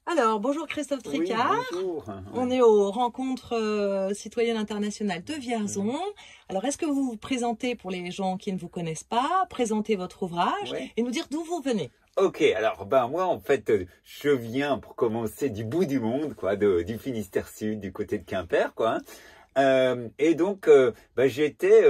Alors, bonjour Christophe Oui, Tricard. bonjour. On est aux rencontres citoyennes internationales de Vierzon. Alors, est-ce que vous vous présentez pour les gens qui ne vous connaissent pas, présenter votre ouvrage Ouais. et nous dire d'où vous venez? Ok, alors moi en fait je viens pour commencer du bout du monde, quoi, du Finistère Sud, du côté de Quimper, quoi. Et donc j'étais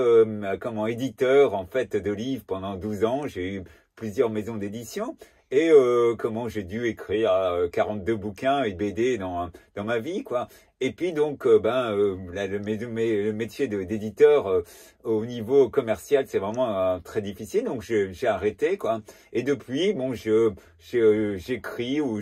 comment éditeur en fait de livres pendant 12 ans. J'ai eu plusieurs maisons d'édition. Et comment j'ai dû écrire 42 bouquins et BD dans ma vie, quoi. Et puis donc le métier d'éditeur au niveau commercial, c'est vraiment très difficile, donc j'ai arrêté, quoi. Et depuis, bon, j'écris ou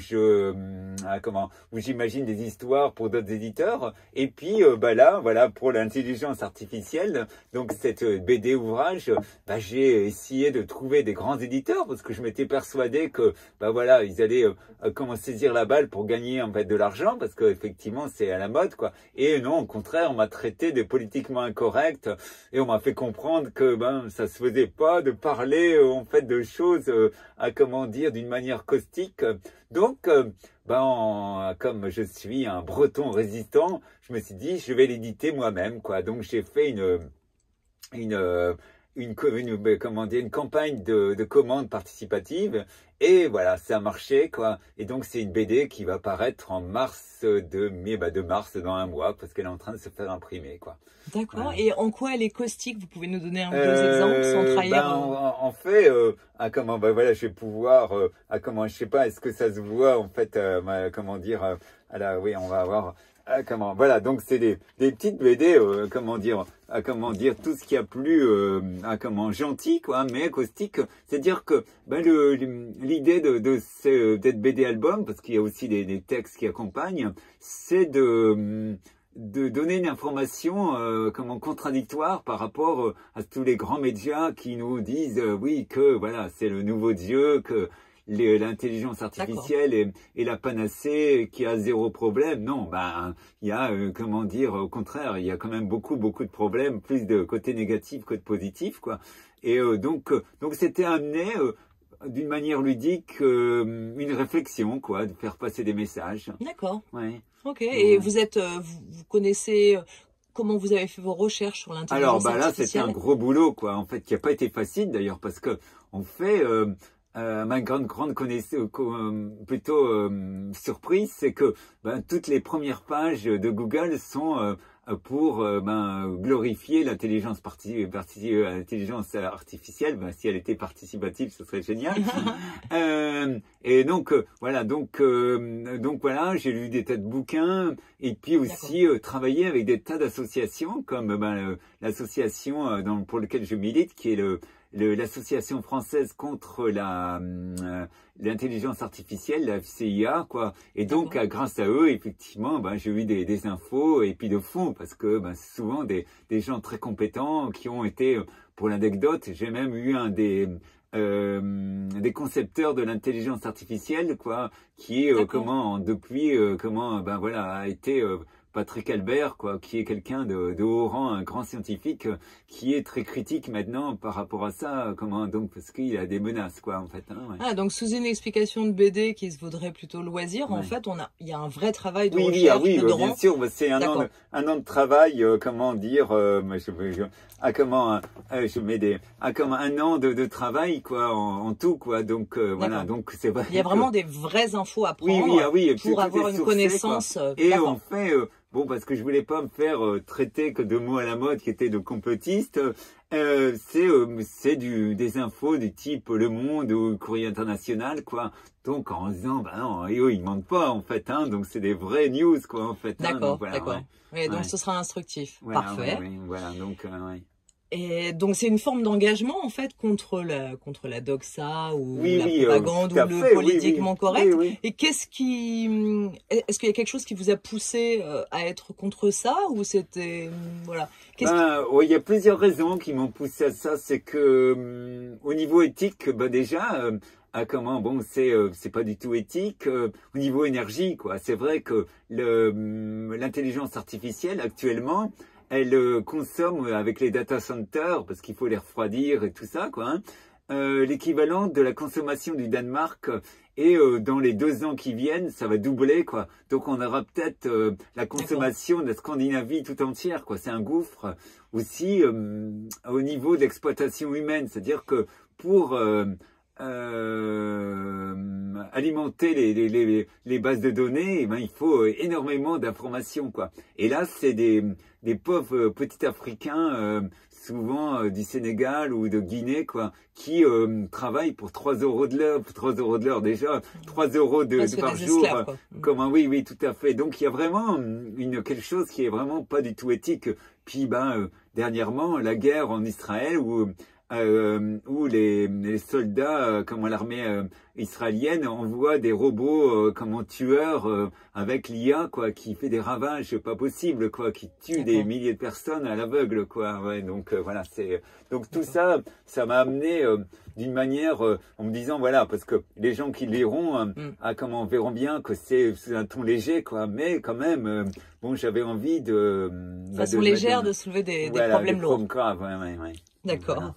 ou j'imagine des histoires pour d'autres éditeurs. Et puis là, voilà, pour l'intelligence artificielle, donc cette BD ouvrage, j'ai essayé de trouver des grands éditeurs parce que je m'étais persuadé que voilà, ils allaient saisir la balle pour gagner en fait de l'argent, parce que effectivement c'est à la mode, quoi. Et non, au contraire, on m'a traité de politiquement incorrect et on m'a fait comprendre que ça se faisait pas de parler en fait de choses d'une manière caustique. Donc comme je suis un Breton résistant, je me suis dit je vais l'éditer moi-même, quoi. Donc j'ai fait une campagne de commande participative, et voilà, ça a marché, quoi. Et donc c'est une BD qui va paraître en mars de mars dans un mois, parce qu'elle est en train de se faire imprimer, quoi. D'accord. Voilà. Et en quoi elle est caustique? Vous pouvez nous donner un ou deux exemples sans trahir en fait, voilà, je vais pouvoir, je sais pas, est-ce que ça se voit en fait, oui, on va avoir. Voilà, donc c'est des petites BD, tout ce qui a plus, gentil, quoi, mais caustique. C'est-à-dire que, l'idée d'être BD album, parce qu'il y a aussi des textes qui accompagnent, c'est de donner une information, contradictoire par rapport à tous les grands médias qui nous disent, oui, que, voilà, c'est le nouveau Dieu, que l'intelligence artificielle est la panacée, qui a zéro problème. Non, il y a, au contraire, il y a quand même beaucoup de problèmes, plus de côté négatif que de positif, quoi. Et donc c'était amené d'une manière ludique, une réflexion, quoi, de faire passer des messages. D'accord. Ouais. Ok. Et vous connaissez comment vous avez fait vos recherches sur l'intelligence artificielle? Là, c'était un gros boulot, quoi, en fait, qui n'a pas été facile d'ailleurs, parce que on fait ma grande connaissance, plutôt surprise, c'est que toutes les premières pages de Google sont pour glorifier l'intelligence artificielle. Si elle était participative, ce serait génial. Et donc voilà, voilà, j'ai lu des tas de bouquins, et puis aussi travaillé avec des tas d'associations, comme l'association pour laquelle je milite, qui est l'association française contre l'intelligence artificielle, la FCIA, quoi. Et donc, grâce à eux, effectivement, j'ai eu des infos, et puis de fond, parce que c'est souvent des gens très compétents qui ont été, pour l'anecdote, j'ai même eu un des concepteurs de l'intelligence artificielle, quoi, qui est a été Patrick Albert, quoi, qui est quelqu'un de haut rang, un grand scientifique, qui est très critique maintenant par rapport à ça, parce qu'il a des menaces, quoi, en fait. Ouais. Donc sous une explication de BD qui se voudrait plutôt loisir, en fait, il y a un vrai travail de recherche dedans. Bien sûr, c'est un an de travail, un an de travail, quoi, en tout, quoi. Donc voilà, donc c'est vrai. Il y a vraiment des vraies infos à prendre pour avoir une connaissance. Et on fait parce que je voulais pas me faire traiter que de mots à la mode qui étaient de complotiste. C'est des infos du type Le Monde ou Courrier International, quoi. Donc en disant non, ils mentent pas, en fait, donc c'est des vraies news, quoi, en fait. D'accord. Ouais. Donc ce sera instructif. Voilà, parfait. Voilà, donc ouais. Et donc c'est une forme d'engagement, en fait, contre la doxa ou la propagande ou le politiquement correct. Et est-ce qu'il y a quelque chose qui vous a poussé à être contre ça, ou c'était voilà? Il y a plusieurs raisons qui m'ont poussé à ça. C'est que au niveau éthique, déjà. C'est pas du tout éthique au niveau énergie, quoi. C'est vrai que l'intelligence artificielle actuellement, elle consomme avec les data centers, parce qu'il faut les refroidir et tout ça, quoi, l'équivalent de la consommation du Danemark et dans les 2 ans qui viennent, ça va doubler, quoi. Donc on aura peut-être la consommation de la Scandinavie tout entière, quoi. C'est un gouffre aussi au niveau de l'exploitation humaine, c'est-à-dire que pour alimenter les bases de données, eh ben, il faut énormément d'informations, quoi. Et là, c'est des pauvres petits Africains, souvent du Sénégal ou de Guinée, quoi, qui travaillent pour 3 € de l'heure, 3 € de l'heure déjà, 3 € par jour. Comment, oui, tout à fait. Donc il y a vraiment quelque chose qui est vraiment pas du tout éthique. Puis dernièrement, la guerre en Israël où les soldats, comme l'armée israélienne, envoient des robots comme tueurs avec l'IA, quoi, qui fait des ravages pas possibles, quoi, qui tue des milliers de personnes à l'aveugle, quoi. Ouais, donc voilà, donc tout ça m'a amené d'une manière en me disant voilà, parce que les gens qui liront verront bien que c'est un ton léger, quoi, mais quand même bon, j'avais envie de façon légère de soulever des problèmes lourds. Ouais. D'accord. Voilà.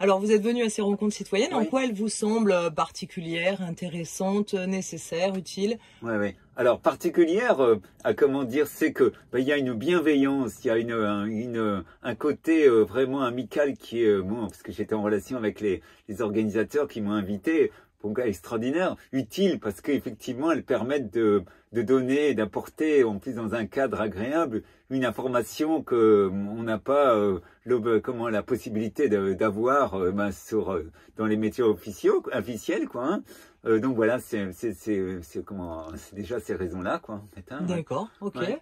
Alors, vous êtes venu à ces rencontres citoyennes. Oui. En quoi elles vous semblent particulières, intéressantes, nécessaires, utiles? Oui. Alors, particulière, comment dire, c'est que il y a une bienveillance, il y a un côté vraiment amical qui est, bon, parce que j'étais en relation avec les organisateurs qui m'ont invité, donc extraordinaire, utile, parce qu'effectivement, elles permettent de donner et d'apporter, en plus dans un cadre agréable, une information que on n'a pas la possibilité d'avoir dans les métiers officiels, quoi. Hein. Donc voilà, c'est déjà ces raisons-là, quoi. En fait, hein, d'accord, ok. Ouais.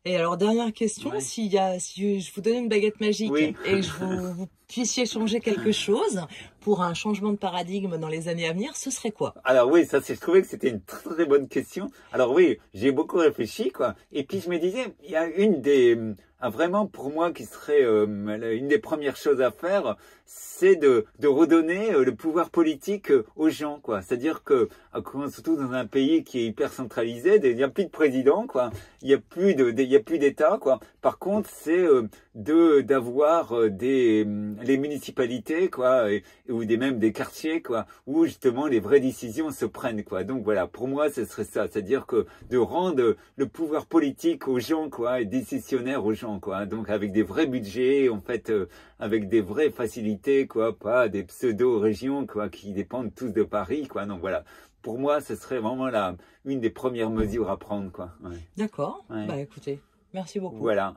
Et alors, dernière question, si je vous donnais une baguette magique et vous puissiez changer quelque chose pour un changement de paradigme dans les années à venir, ce serait quoi? Alors oui, je trouvais que c'était une très, très bonne question. Alors oui, j'ai beaucoup réfléchi, quoi. Et puis je me disais, il y a vraiment pour moi qui serait une des premières choses à faire, c'est de redonner le pouvoir politique aux gens, quoi. C'est-à-dire que surtout dans un pays qui est hyper centralisé, il n'y a plus de président, quoi. Il y a plus d'État, quoi. Par contre, c'est d'avoir les municipalités, quoi, ou même des quartiers, quoi, où justement les vraies décisions se prennent, quoi. Donc voilà, pour moi, ce serait ça, c'est-à-dire que de rendre le pouvoir politique aux gens, quoi, et décisionnaire aux gens, quoi. Donc avec des vrais budgets, en fait, avec des vraies facilités, quoi, pas des pseudo-régions, quoi, qui dépendent tous de Paris, quoi. Donc voilà. Pour moi, ce serait vraiment une des premières mesures à prendre, quoi. Ouais. D'accord. Ouais. Bah écoutez, merci beaucoup. Voilà.